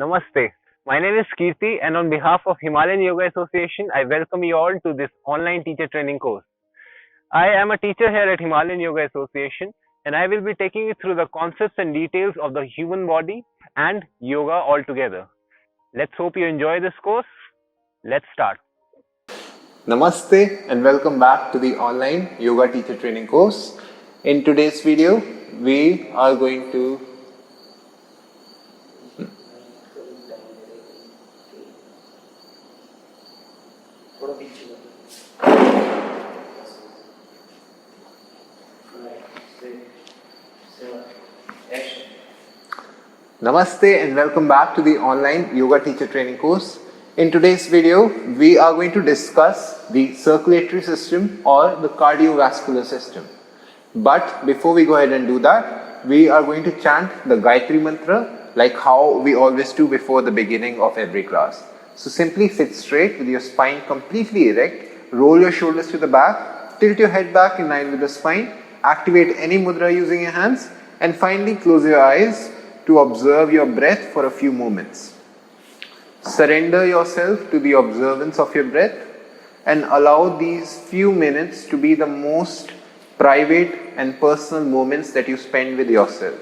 Namaste. My name is Kirti, and on behalf of Himalayan Yoga Association, I welcome you all to this online teacher training course. I am a teacher here at Himalayan Yoga Association, and I will be taking you through the concepts and details of the human body and yoga altogether. Let's hope you enjoy this course. Let's start. Namaste and welcome back to the online yoga teacher training course. In today's video, we are going to Namaste and welcome back to the online yoga teacher training course. In today's video, we are going to discuss the circulatory system or the cardiovascular system. But before we go ahead and do that, we are going to chant the Gayatri Mantra like how we always do before the beginning of every class. So simply sit straight with your spine completely erect, roll your shoulders to the back, tilt your head back in line with the spine, activate any mudra using your hands, and finally close your eyes to observe your breath for a few moments. Surrender yourself to the observance of your breath and allow these few minutes to be the most private and personal moments that you spend with yourself.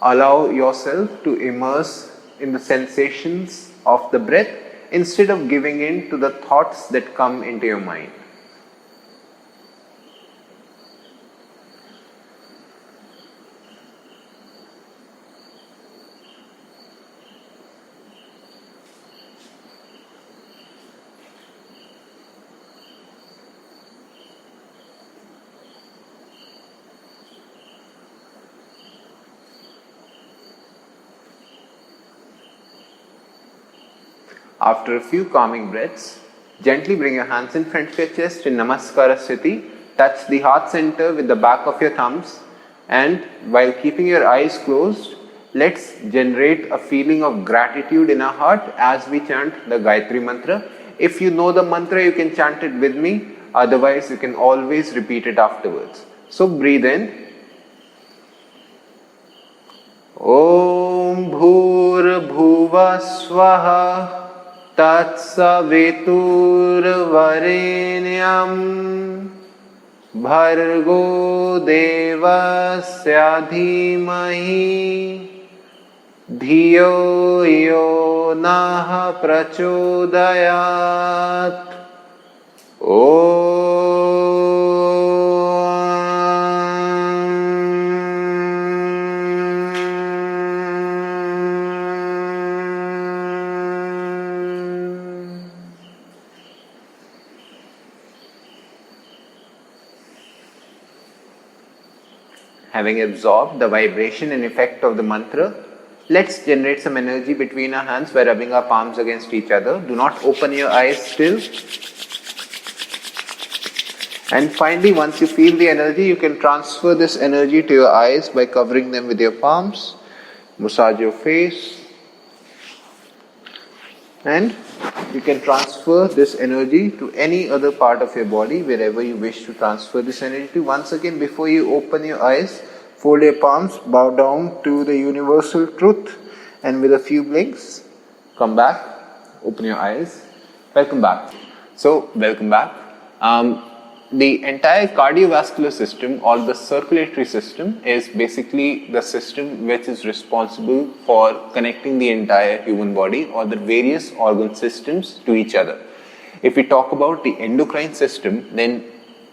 Allow yourself to immerse in the sensations of the breath instead of giving in to the thoughts that come into your mind. After a few calming breaths, gently bring your hands in front of your chest in Namaskara Sthiti. Touch the heart center with the back of your thumbs, and while keeping your eyes closed, let's generate a feeling of gratitude in our heart as we chant the Gayatri Mantra. If you know the mantra, you can chant it with me. Otherwise, you can always repeat it afterwards. So breathe in. Om Bhur Bhuva Swaha Tatsaviturvarenyam Bhargo Devasya Dhimahi Dhiyo Yo Nah Prachodayat. Having absorbed the vibration and effect of the mantra, let's generate some energy between our hands by rubbing our palms against each other. Do not open your eyes still. And finally, once you feel the energy, you can transfer this energy to your eyes by covering them with your palms. Massage your face. And you can transfer this energy to any other part of your body, wherever you wish to transfer this energy to. Once again, before you open your eyes, fold your palms, bow down to the universal truth, and with a few blinks, come back, open your eyes. Welcome back. So, welcome back. The entire cardiovascular system or the circulatory system is basically the system which is responsible for connecting the entire human body or the various organ systems to each other. If we talk about the endocrine system, then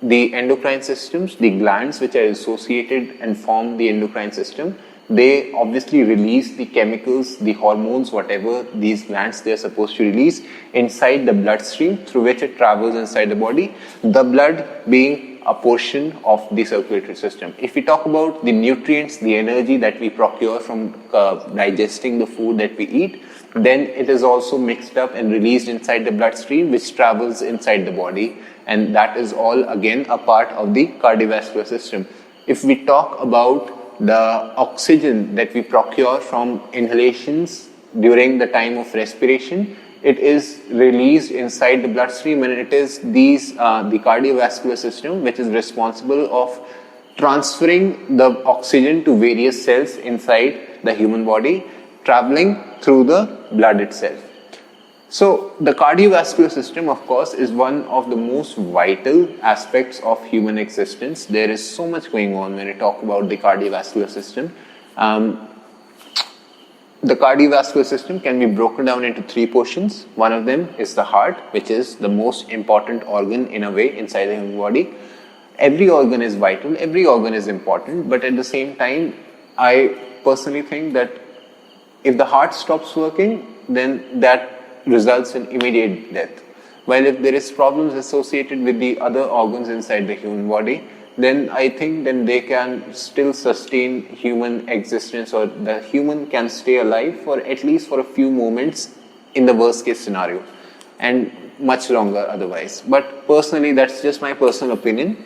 the endocrine systems, the glands which are associated and form the endocrine system, they obviously release the chemicals, the hormones, whatever these glands they are supposed to release inside the bloodstream through which it travels inside the body, the blood being a portion of the circulatory system. If we talk about the nutrients, the energy that we procure from digesting the food that we eat, then it is also mixed up and released inside the bloodstream which travels inside the body, and that is all again a part of the cardiovascular system. If we talk about the oxygen that we procure from inhalations during the time of respiration, it is released inside the bloodstream, and it is the cardiovascular system which is responsible of transferring the oxygen to various cells inside the human body, traveling through the blood itself. So the cardiovascular system, of course, is one of the most vital aspects of human existence. There is so much going on when we talk about the cardiovascular system. The cardiovascular system can be broken down into three portions. One of them is the heart, which is the most important organ in a way inside the human body. Every organ is vital, every organ is important, but at the same time, I personally think that if the heart stops working, then that results in immediate death. While if there is problems associated with the other organs inside the human body, then I think then they can still sustain human existence, or the human can stay alive for at least for a few moments in the worst case scenario, and much longer otherwise. But personally, that's just my personal opinion.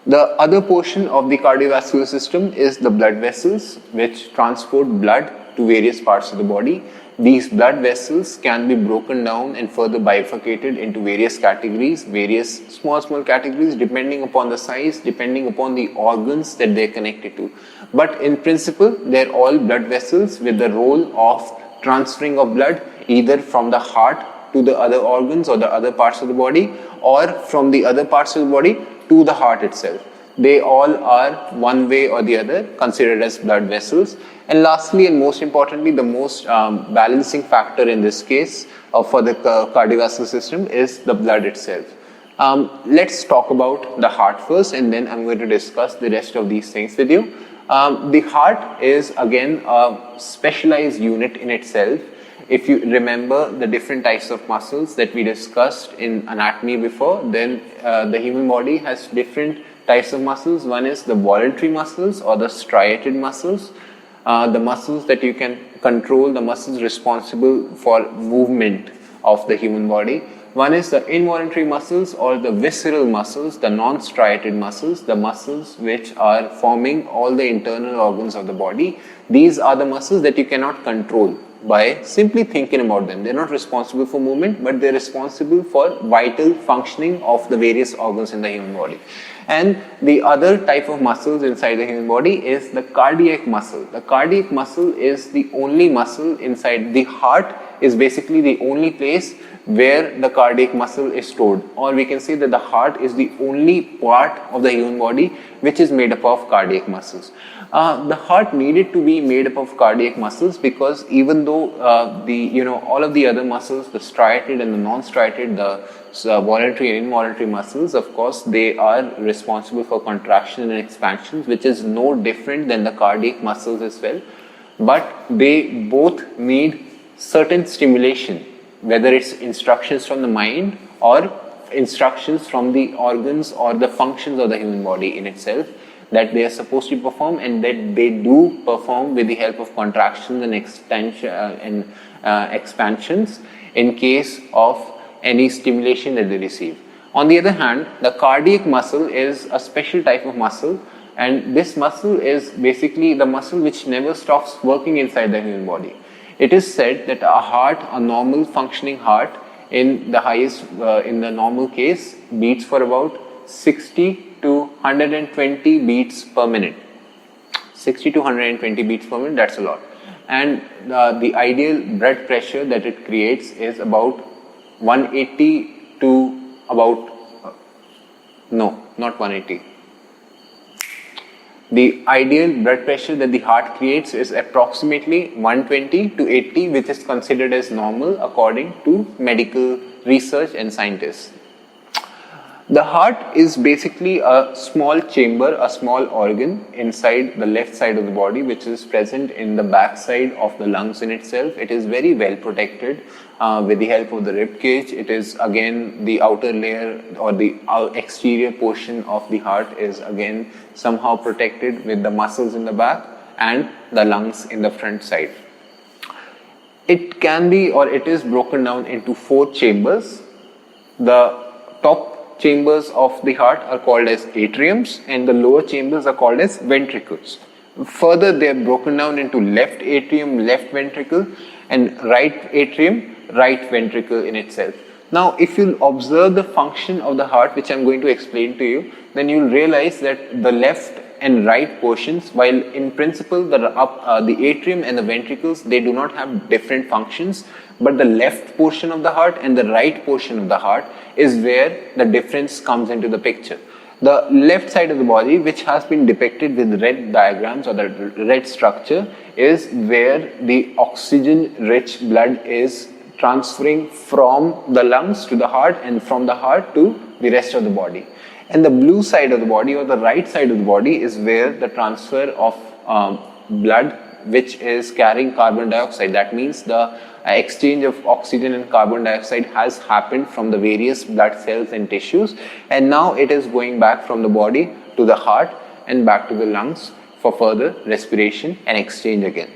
The other portion of the cardiovascular system is the blood vessels, which transport blood to various parts of the body. These blood vessels can be broken down and further bifurcated into various categories, various small categories, depending upon the size, depending upon the organs that they're connected to. But in principle, they're all blood vessels with the role of transferring of blood either from the heart to the other organs or the other parts of the body, or from the other parts of the body to the heart itself. They all are one way or the other considered as blood vessels. And lastly and most importantly, the most balancing factor in this case for the cardiovascular system is the blood itself. Let's talk about the heart first, and then I'm going to discuss the rest of these things with you. The heart is again a specialized unit in itself. If you remember the different types of muscles that we discussed in anatomy before, then the human body has different types of muscles. One is the voluntary muscles or the striated muscles, the muscles that you can control, the muscles responsible for movement of the human body. One is the involuntary muscles or the visceral muscles, the non-striated muscles, the muscles which are forming all the internal organs of the body. These are the muscles that you cannot control by simply thinking about them. They're not responsible for movement, but they're responsible for vital functioning of the various organs in the human body. And the other type of muscles inside the human body is the cardiac muscle. The cardiac muscle is the only muscle inside the heart, is basically the only place where the cardiac muscle is stored, or we can say that the heart is the only part of the human body which is made up of cardiac muscles. The heart needed to be made up of cardiac muscles because even though all of the other muscles, the striated and the non-striated, the voluntary and involuntary muscles, of course, they are responsible for contraction and expansion, which is no different than the cardiac muscles as well. But they both need certain stimulation, whether it's instructions from the mind or instructions from the organs or the functions of the human body in itself, that they are supposed to perform, and that they do perform with the help of contractions and expansions in case of any stimulation that they receive. On the other hand, the cardiac muscle is a special type of muscle, and this muscle is basically the muscle which never stops working inside the human body. It is said that a normal functioning heart in the normal case beats for about 60 to 120 beats per minute. 60 to 120 beats per minute, that's a lot. And the ideal blood pressure that it creates is about 180 to about, not 180. The ideal blood pressure that the heart creates is approximately 120 to 80, which is considered as normal according to medical research and scientists. The heart is basically a small chamber, a small organ inside the left side of the body, which is present in the back side of the lungs in itself. It is very well protected with the help of the rib cage. It is again the outer layer or the exterior portion of the heart is again somehow protected with the muscles in the back and the lungs in the front side. It can be, or it is broken down into 4 chambers. The top chambers of the heart are called as atriums, and the lower chambers are called as ventricles. Further, they are broken down into left atrium, left ventricle, and right atrium, right ventricle in itself. Now, if you observe the function of the heart, which I am going to explain to you, then you will realize that the left and right portions, while in principle the atrium and the ventricles, they do not have different functions, but the left portion of the heart and the right portion of the heart is where the difference comes into the picture. The left side of the body, which has been depicted with red diagrams or the red structure, is where the oxygen-rich blood is transferring from the lungs to the heart and from the heart to the rest of the body. And the blue side of the body or the right side of the body is where the transfer of blood which is carrying carbon dioxide, that means the exchange of oxygen and carbon dioxide has happened from the various blood cells and tissues, and now it is going back from the body to the heart and back to the lungs for further respiration and exchange again.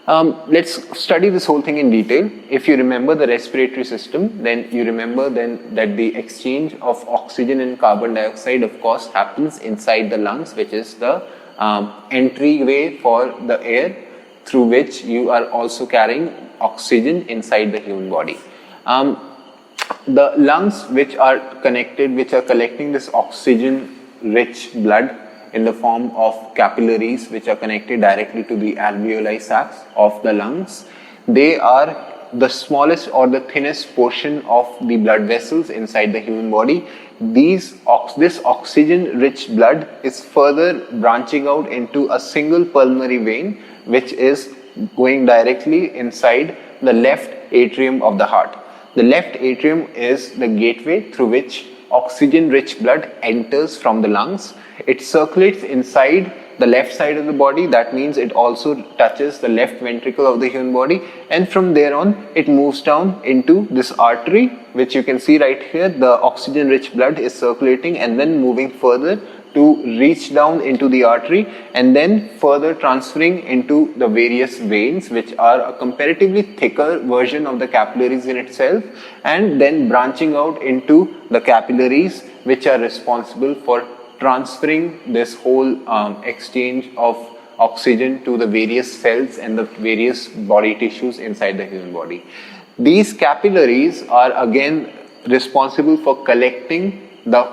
Let's study this whole thing in detail. If you remember the respiratory system, then you remember then that the exchange of oxygen and carbon dioxide, of course, happens inside the lungs, which is the entryway for the air through which you are also carrying oxygen inside the human body. The lungs which are collecting this oxygen-rich blood in the form of capillaries which are connected directly to the alveoli sacs of the lungs. They are the smallest or the thinnest portion of the blood vessels inside the human body. This oxygen-rich blood is further branching out into a single pulmonary vein which is going directly inside the left atrium of the heart. The left atrium is the gateway through which oxygen-rich blood enters from the lungs. It circulates inside the left side of the body, that means it also touches the left ventricle of the human body, and from there on it moves down into this artery which you can see right here. The oxygen-rich blood is circulating and then moving further to reach down into the artery and then further transferring into the various veins, which are a comparatively thicker version of the capillaries in itself, and then branching out into the capillaries which are responsible for transferring this whole exchange of oxygen to the various cells and the various body tissues inside the human body. These capillaries are again responsible for collecting the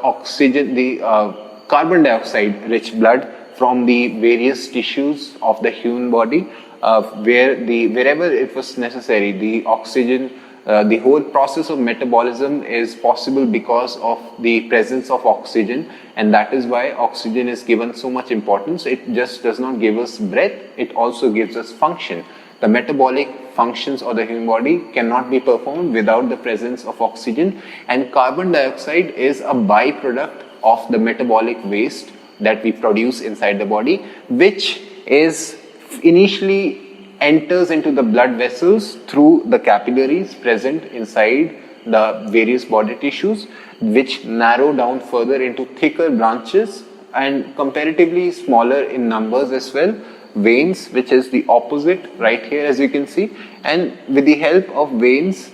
carbon dioxide rich blood from the various tissues of the human body, wherever it was necessary. The oxygen, the whole process of metabolism is possible because of the presence of oxygen, and that is why oxygen is given so much importance. It just does not give us breath, it also gives us function. The metabolic functions of the human body cannot be performed without the presence of oxygen, and carbon dioxide is a byproduct of the metabolic waste that we produce inside the body, which is initially enters into the blood vessels through the capillaries present inside the various body tissues, which narrow down further into thicker branches and comparatively smaller in numbers as well. Veins, which is the opposite right here as you can see, and with the help of veins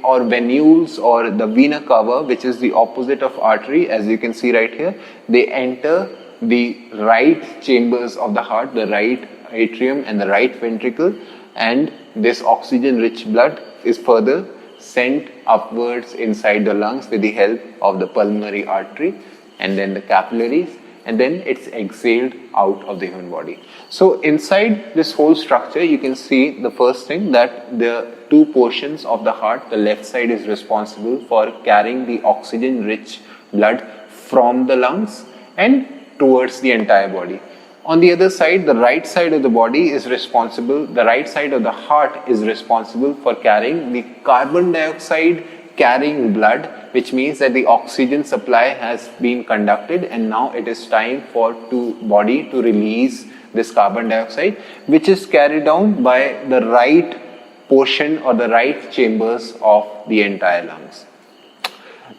or venules or the vena cava, which is the opposite of artery as you can see right here, they enter the right chambers of the heart, the right atrium and the right ventricle, and this oxygen rich blood is further sent upwards inside the lungs with the help of the pulmonary artery and then the capillaries, and then it's exhaled out of the human body. So inside this whole structure you can see the first thing, that the two portions of the heart, the left side is responsible for carrying the oxygen rich blood from the lungs and towards the entire body. On the other side, the right side of the body is responsible, the right side of the heart is responsible for carrying the carbon dioxide carrying blood, which means that the oxygen supply has been conducted and now it is time for body to release this carbon dioxide, which is carried down by the right portion or the right chambers of the entire lungs.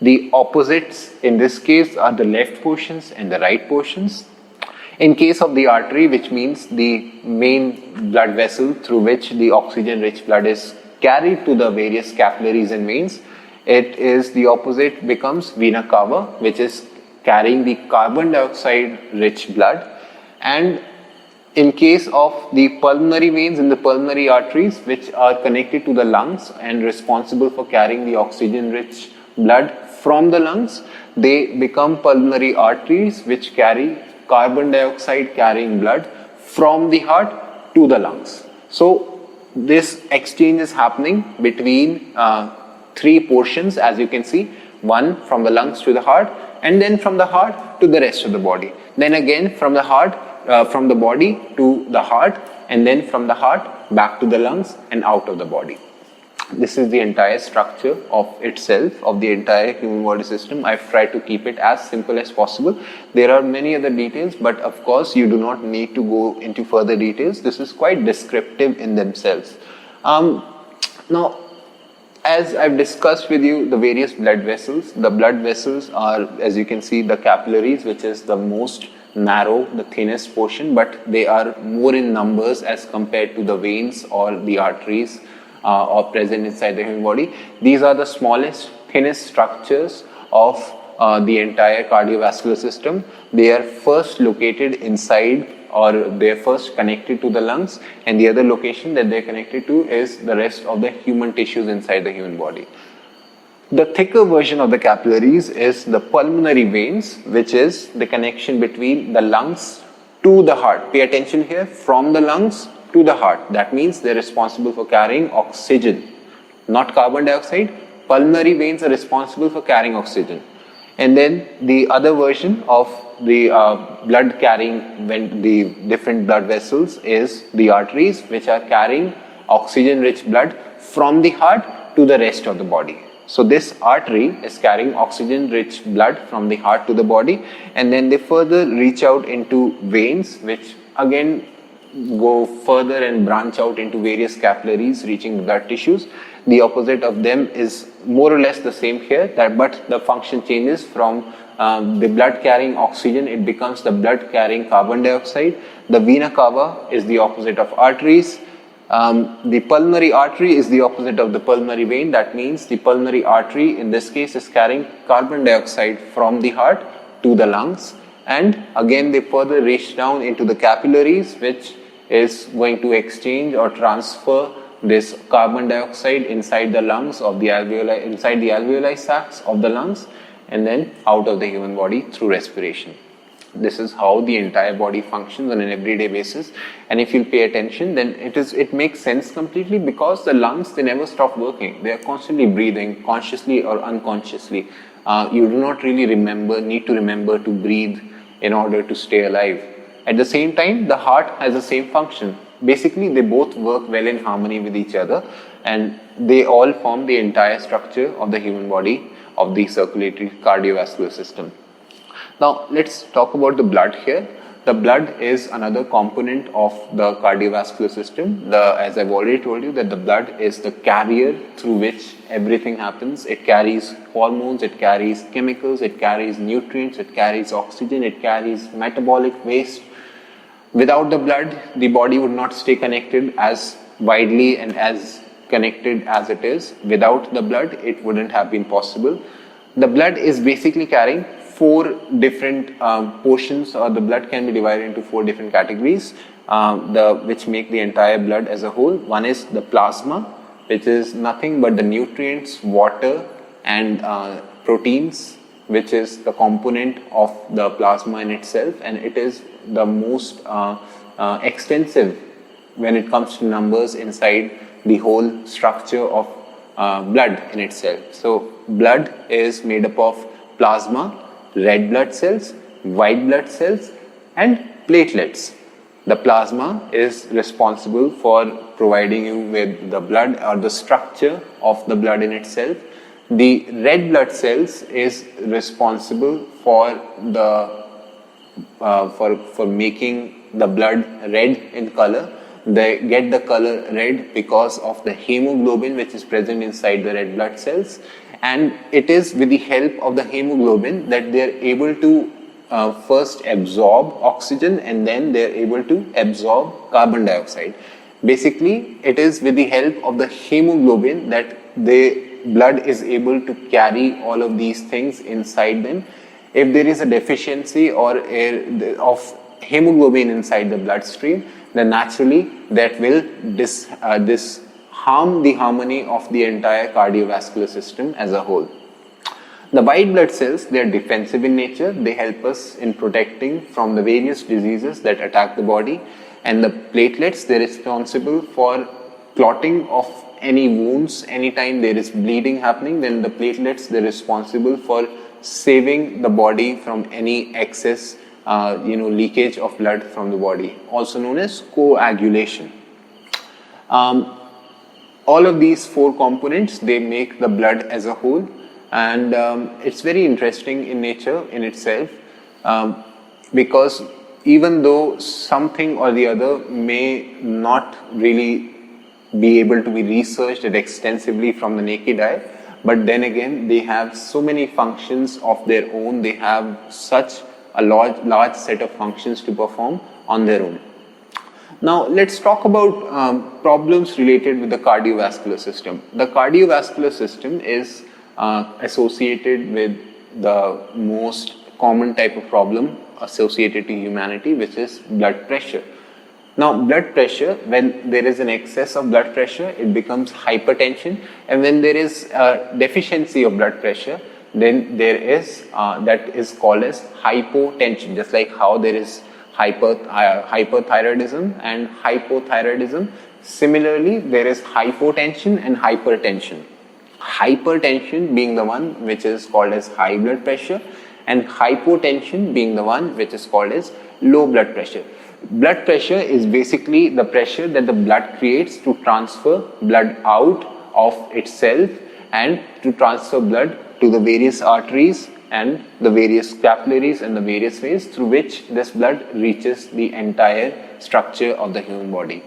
The opposites in this case are the left portions and the right portions. In case of the artery, which means the main blood vessel through which the oxygen rich blood is carried to the various capillaries and veins, it is the opposite, becomes vena cava, which is carrying the carbon dioxide rich blood. And in case of the pulmonary veins and the pulmonary arteries, which are connected to the lungs and responsible for carrying the oxygen rich blood from the lungs, they become pulmonary arteries which carry carbon dioxide carrying blood from the heart to the lungs. So this exchange is happening between three portions, as you can see. One from the lungs to the heart, and then from the heart to the rest of the body. Then again from the heart, from the body to the heart, and then from the heart back to the lungs and out of the body. This is the entire structure of itself, of the entire human body system. I've tried to keep it as simple as possible. There are many other details, but of course you do not need to go into further details. This is quite descriptive in themselves. Now, as I've discussed with you the various blood vessels, the blood vessels are, as you can see, the capillaries, which is the most narrow, the thinnest portion, but they are more in numbers as compared to the veins or the arteries are present inside the human body. These are the smallest, thinnest structures of the entire cardiovascular system. They are first located inside, or they are first connected to the lungs, and the other location that they are connected to is the rest of the human tissues inside the human body. The thicker version of the capillaries is the pulmonary veins, which is the connection between the lungs to the heart. Pay attention here, from the lungs to the heart. That means they're responsible for carrying oxygen, not carbon dioxide. Pulmonary veins are responsible for carrying oxygen. And then the other version of the blood carrying, when the different blood vessels, is the arteries, which are carrying oxygen rich blood from the heart to the rest of the body. So this artery is carrying oxygen rich blood from the heart to the body, and then they further reach out into veins, which again go further and branch out into various capillaries reaching the blood tissues. The opposite of them is more or less the same here, but the function changes from the blood carrying oxygen, it becomes the blood carrying carbon dioxide. The Vena Cava is the opposite of arteries. The pulmonary artery is the opposite of the pulmonary vein. That means the pulmonary artery in this case is carrying carbon dioxide from the heart to the lungs, and again they further reach down into the capillaries, which is going to exchange or transfer this carbon dioxide inside the lungs of the alveoli, inside the alveoli sacs of the lungs, and then out of the human body through respiration. This is how the entire body functions on an everyday basis, and if you pay attention, then it makes sense completely, because the lungs, they never stop working. They are constantly breathing, consciously or unconsciously. You do not really need to remember to breathe in order to stay alive. At the same time, the heart has the same function. Basically, they both work well in harmony with each other, and they all form the entire structure of the human body, of the circulatory cardiovascular system. Now, let's talk about the blood here. The blood is another component of the cardiovascular system. As I've already told you, that the blood is the carrier through which everything happens. It carries hormones, it carries chemicals, it carries nutrients, it carries oxygen, it carries metabolic waste. Without the blood, the body would not stay connected as widely and as connected as it is. Without the blood, it wouldn't have been possible. The blood is basically carrying four different portions, or the blood can be divided into four different categories, which make the entire blood as a whole. One is the plasma, which is nothing but the nutrients, water and proteins, which is the component of the plasma in itself, and it is the most extensive when it comes to numbers inside the whole structure of blood in itself. So blood is made up of plasma, red blood cells, white blood cells and platelets. The plasma is responsible for providing you with the blood, or the structure of the blood in itself. The red blood cells is responsible for the for making the blood red in color. They get the color red because of the hemoglobin which is present inside the red blood cells, and it is with the help of the hemoglobin that they are able to first absorb oxygen, and then they are able to absorb carbon dioxide. Basically, it is with the help of the hemoglobin that the blood is able to carry all of these things inside them. If there is a deficiency of hemoglobin inside the bloodstream, then naturally that will harm the harmony of the entire cardiovascular system as a whole. The white blood cells, they are defensive in nature. They help us in protecting from the various diseases that attack the body. And the platelets, they're responsible for clotting of any wounds. Anytime there is bleeding happening, then the platelets, they're responsible for saving the body from any excess leakage of blood from the body, also known as coagulation. All of these four components, they make the blood as a whole, and it's very interesting in nature in itself, because even though something or the other may not really be able to be researched extensively from the naked eye, but then again they have so many functions of their own. They have such a large set of functions to perform on their own. Now let's talk about problems related with the cardiovascular system. The cardiovascular system is associated with the most common type of problem associated to humanity, which is blood pressure. Now, blood pressure, when there is an excess of blood pressure, it becomes hypertension, and when there is a deficiency of blood pressure, then there is that is called as hypotension. Just like how there is hyperthyroidism and hypothyroidism, similarly there is hypotension and hypertension. Hypertension being the one which is called as high blood pressure, and hypotension being the one which is called as low blood pressure. Blood pressure is basically the pressure that the blood creates to transfer blood out of itself and to transfer blood to the various arteries and the various capillaries and the various veins through which this blood reaches the entire structure of the human body.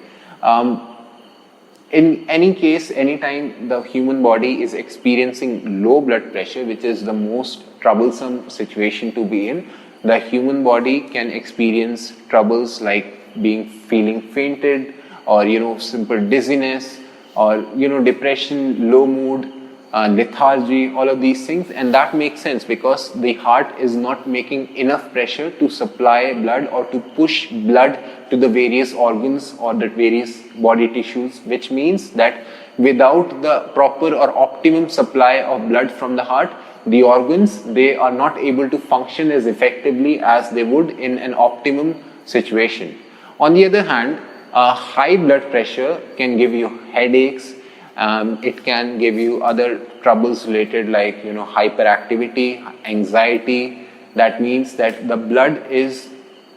In any case, anytime the human body is experiencing low blood pressure, which is the most troublesome situation to be in, the human body can experience troubles like feeling fainted, or simple dizziness, or depression, low mood, lethargy, all of these things. And that makes sense because the heart is not making enough pressure to supply blood or to push blood to the various organs or the various body tissues, which means that without the proper or optimum supply of blood from the heart, the organs, they are not able to function as effectively as they would in an optimum situation. On the other hand, high blood pressure can give you headaches. It can give you other troubles related like hyperactivity, anxiety. That means that the blood is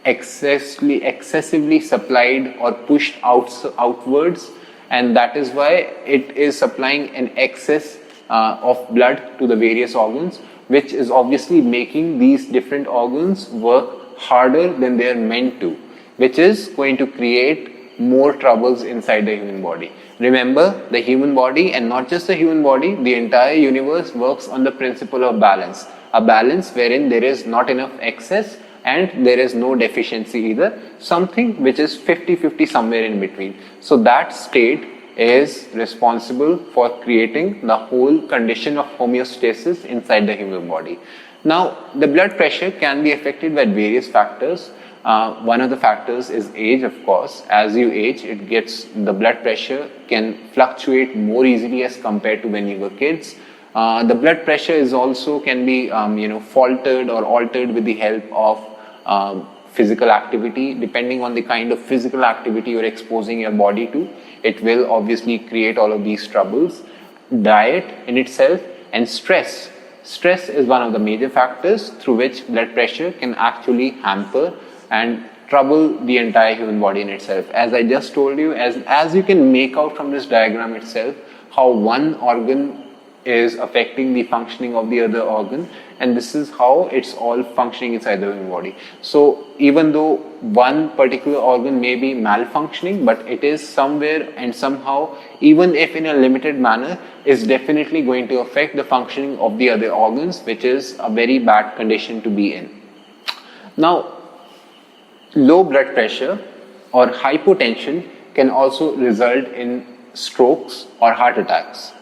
excessively supplied or pushed outwards, and that is why it is supplying an excess of blood to the various organs, which is obviously making these different organs work harder than they are meant to, which is going to create more troubles inside the human body. Remember, the human body, and not just the human body, the entire universe works on the principle of balance. A balance wherein there is not enough excess and there is no deficiency either, something which is 50-50 somewhere in between. So that state is responsible for creating the whole condition of homeostasis inside the human body. Now, the blood pressure can be affected by various factors. One of the factors is age, of course. As you age, the blood pressure can fluctuate more easily as compared to when you were kids. The blood pressure is also can be faltered or altered with the help of physical activity. Depending on the kind of physical activity you're exposing your body to, it will obviously create all of these troubles. Diet in itself and stress. Stress is one of the major factors through which blood pressure can actually hamper and trouble the entire human body in itself. As I just told you, as you can make out from this diagram itself, how one organ is affecting the functioning of the other organ, and this is how it's all functioning inside the human body. So even though one particular organ may be malfunctioning, but it is somewhere and somehow, even if in a limited manner, is definitely going to affect the functioning of the other organs, which is a very bad condition to be in. Now, low blood pressure or hypotension can also result in strokes or heart attacks.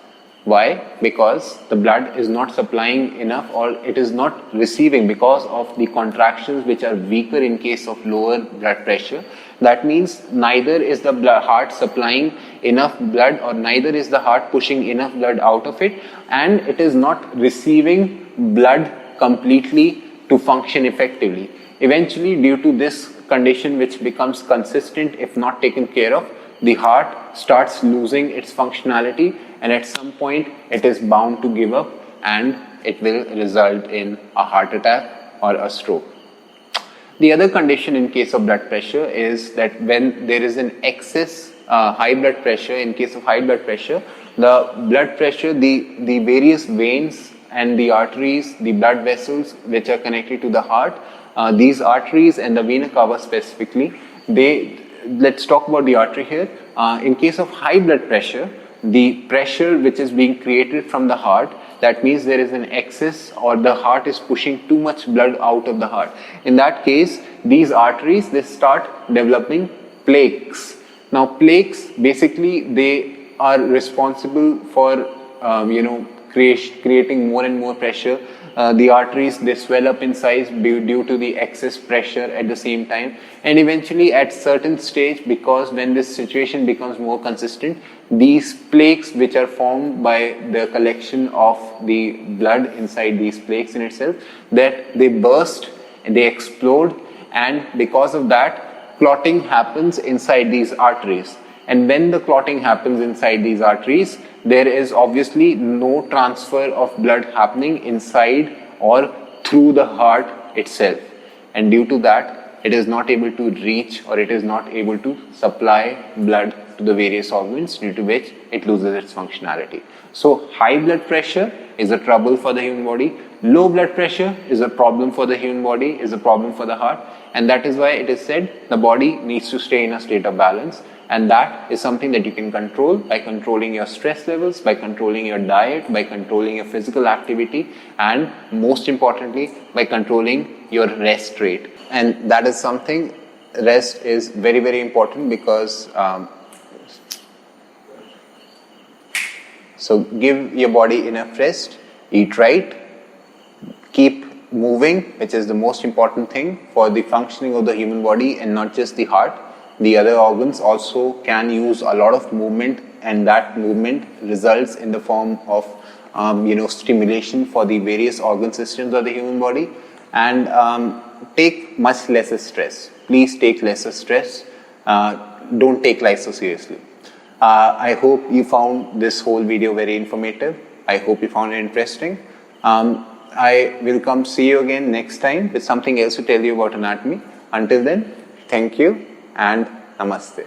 Why? Because the blood is not supplying enough, or it is not receiving because of the contractions which are weaker in case of lower blood pressure. That means neither is the heart supplying enough blood, or neither is the heart pushing enough blood out of it, and it is not receiving blood completely to function effectively. Eventually, due to this condition, which becomes consistent if not taken care of, the heart starts losing its functionality, and at some point it is bound to give up, and it will result in a heart attack or a stroke. The other condition in case of blood pressure is that when there is an excess high blood pressure, in case of high blood pressure, the blood pressure, the various veins and the arteries, the blood vessels which are connected to the heart, these arteries and the Vena Cava specifically, let's talk about the artery here. In case of high blood pressure, the pressure which is being created from the heart, that means there is an excess, or the heart is pushing too much blood out of the heart. In that case, these arteries, they start developing plaques. Now plaques, basically they are responsible for creating more and more pressure. The arteries, they swell up in size due to the excess pressure at the same time, and eventually at certain stage, because when this situation becomes more consistent, these plaques which are formed by the collection of the blood inside these plaques in itself, that they burst and they explode, and because of that clotting happens inside these arteries. And when the clotting happens inside these arteries, there is obviously no transfer of blood happening inside or through the heart itself, and due to that it is not able to reach, or it is not able to supply blood to the various organs, due to which it loses its functionality. So high blood pressure is a trouble for the human body, low blood pressure is a problem for the human body, is a problem for the heart, and that is why it is said the body needs to stay in a state of balance. And that is something that you can control by controlling your stress levels, by controlling your diet, by controlling your physical activity, and most importantly, by controlling your rest rate. And that is something, rest is very, very important, because so give your body enough rest, eat right, keep moving, which is the most important thing for the functioning of the human body, and not just the heart. The other organs also can use a lot of movement, and that movement results in the form of stimulation for the various organ systems of the human body. And take much lesser stress. Please take lesser stress. Don't take life so seriously. I hope you found this whole video very informative. I hope you found it interesting. I will come see you again next time with something else to tell you about anatomy. Until then, thank you and namaste.